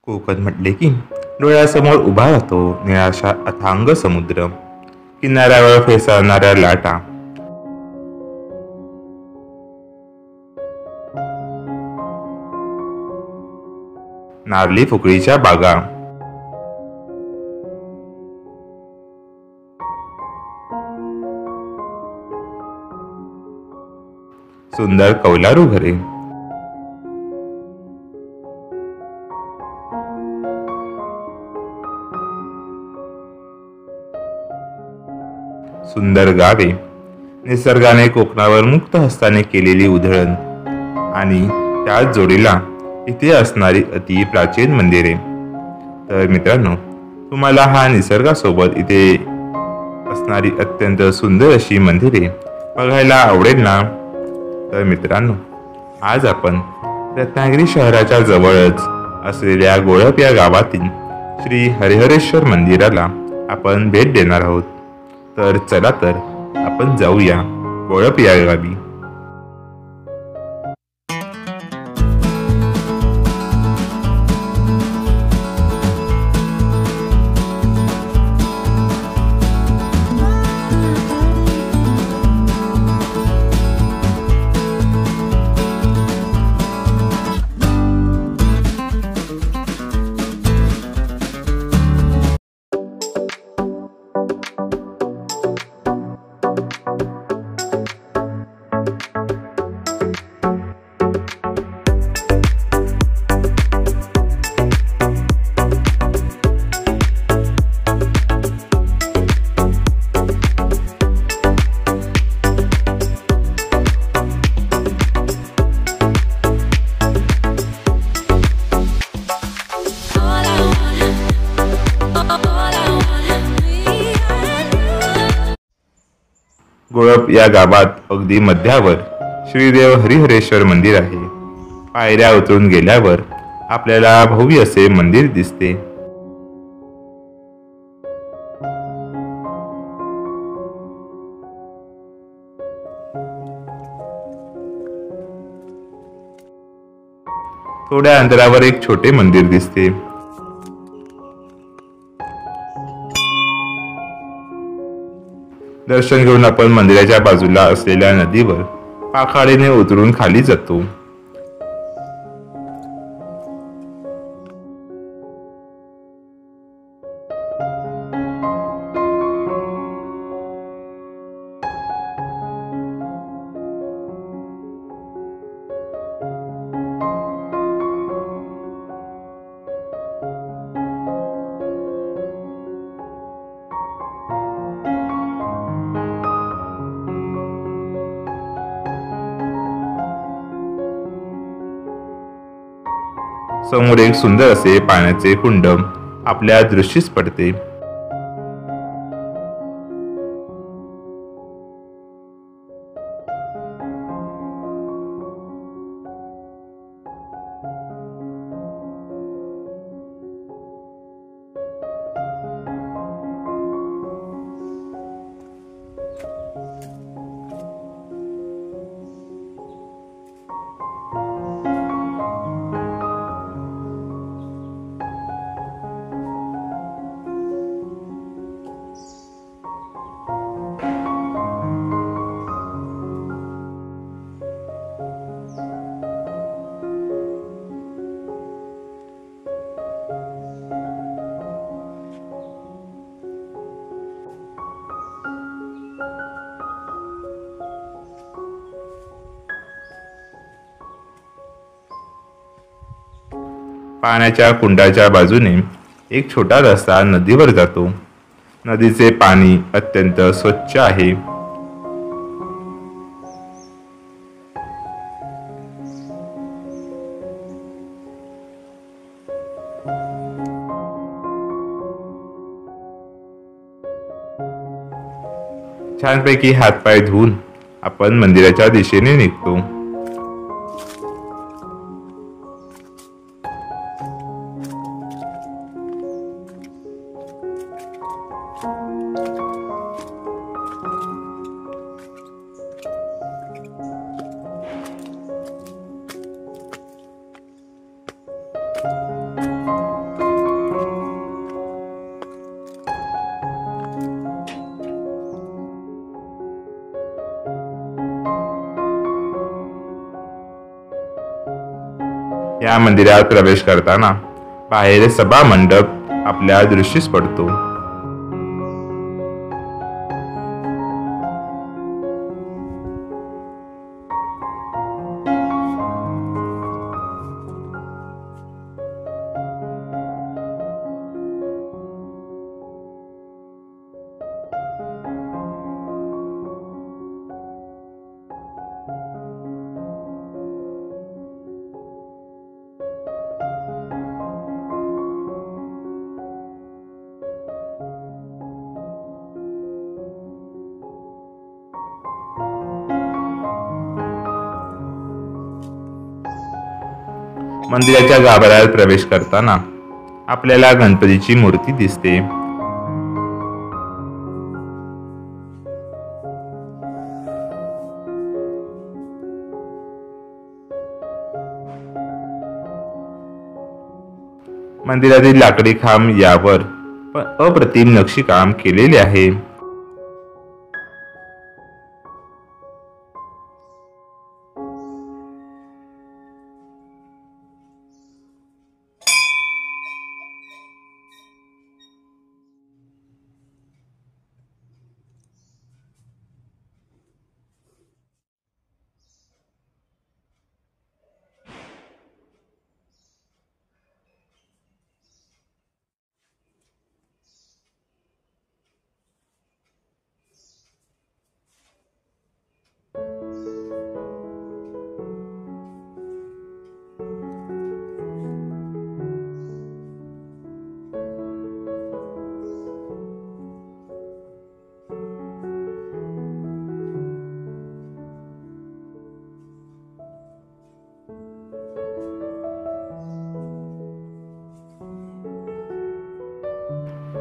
कोकण म्हटले की डोळ्यासमोर उभा राहतो निळाशा अथांग समुद्र, किनाऱ्यावर फेसाळणाऱ्या लाटा, नारळी पोकळीच्या बागा, सुंदर कौलारू घरे, सुंदर गावे, निसर्गाने कोकणावर मुक्त हस्ताने केलेली उधळण आणि त्याच जोडीला इथे असणारी अति प्राचीन मंदिरे. तर मित्रांनो, तुम्हाला हा निसर्गासोबत इथे असणारी अत्यंत सुंदर अशी मंदिरे बघायला आवडेल ना? तर मित्रांनो, आज आपण रत्नागिरी शहराच्या जवळच असलेल्या गोळप या गावातील श्री हरिहरेश्वर मंदिराला आपण भेट देणार आहोत. तर चला तर आपण जाऊया गोळप या गावी. गोळप या गावात अगदी मध्यावर श्रीदेव हरिहरेश्वर मंदिर आहे. पायऱ्या उतरून गेल्यावर आपल्याला भव्य असे मंदिर दिसते. थोड्या अंतरावर एक छोटे मंदिर दिसते. दर्शन घेऊन आपण मंदिराच्या बाजूला असलेल्या नदीवर पाखाडीने उतरून खाली जातो. समोर एक सुंदर असे पाण्याचे कुंड आपल्या दृष्टीस पडते. पाण्याच्या कुंडाच्या बाजूने एक छोटा रस्ता नदीवर जातो. नदीचे पाणी अत्यंत स्वच्छ आहे. छानपैकी हातपाय धुवून आपण मंदिराच्या दिशेने निघतो. या मंदिरात प्रवेश करताना बाहेर सभा मंडप आपल्या दृष्टीस पडतो. मंदिराच्या गाभाऱ्यात प्रवेश करताना आपल्याला गणपतीची मूर्ती दिसते. मंदिरातील लाकडी खांब यावर अप्रतिम नक्षीकाम केलेले आहे.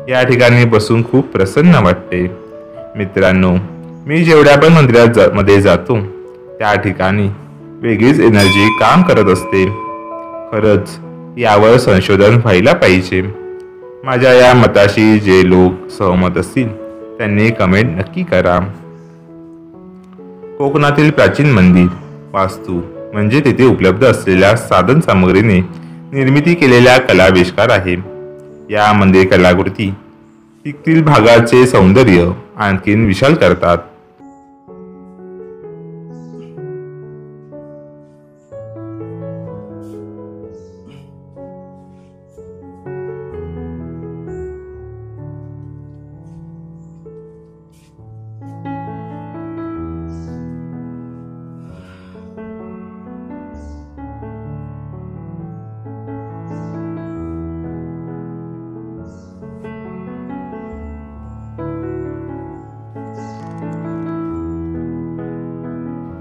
या ठिकाणी बसून खूप प्रसन्न वाटते. मित्रांनो, मी जेवढ्या पण मंदिरामध्ये जातो त्या ठिकाणी वेगळीच एनर्जी काम करत असते. खरंच यावर संशोधन व्हायला पाहिजे. माझ्या या मताशी जे लोक सहमत असतील त्यांनी कमेंट नक्की करा. कोकणातील प्राचीन मंदिर वास्तू म्हणजे तेथे उपलब्ध असलेल्या साधन सामग्रीने निर्मिती केलेल्या कलाविष्कार आहे. या मंदिर कलाकृती तिथील भागाचे सौंदर्य आणखीन विशाल करतात.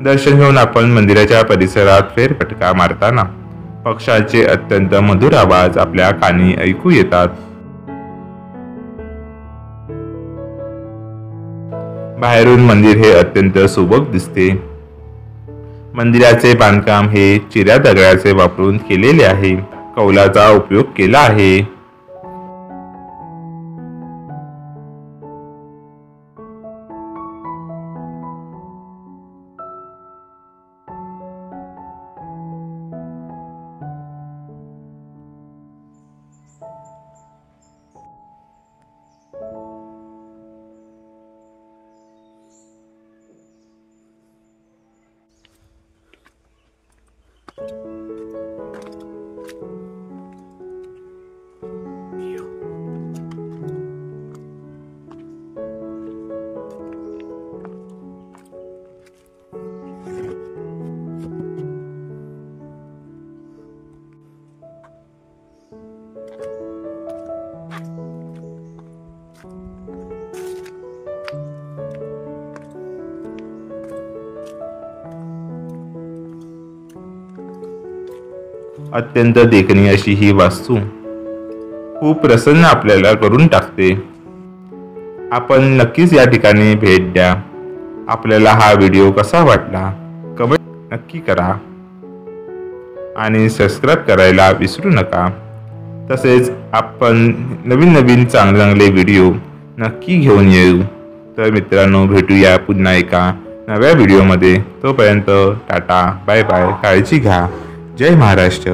दर्शन घेऊन आपण मंदिराच्या परिसरात फेरफटका मारताना पक्ष्यांचे अत्यंत मधुर आवाज आपल्या कानी ऐकू येतात. बाहेरून मंदिर हे अत्यंत सुबक दिसते. मंदिराचे बांधकाम हे चिऱ्या दगडाचे वापरून केलेले आहे. कौलाचा उपयोग केला आहे. अत्यंत देखणी अशी ही वास्तू खूप प्रसन्न आपल्याला करून टाकते. आपण नक्कीच या ठिकाणी भेट द्या. आपल्याला हा व्हिडिओ कसा वाटला कमेंट नक्की करा आणि सबस्क्राईब करायला विसरू नका. तसेच आपण नवीन चांगले व्हिडिओ नक्की घेऊन येऊ. तर मित्रांनो, भेटूया पुन्हा एका नव्या व्हिडिओमध्ये. तोपर्यंत टाटा, बाय बाय, काळजी घ्या. जय महाराष्ट्र.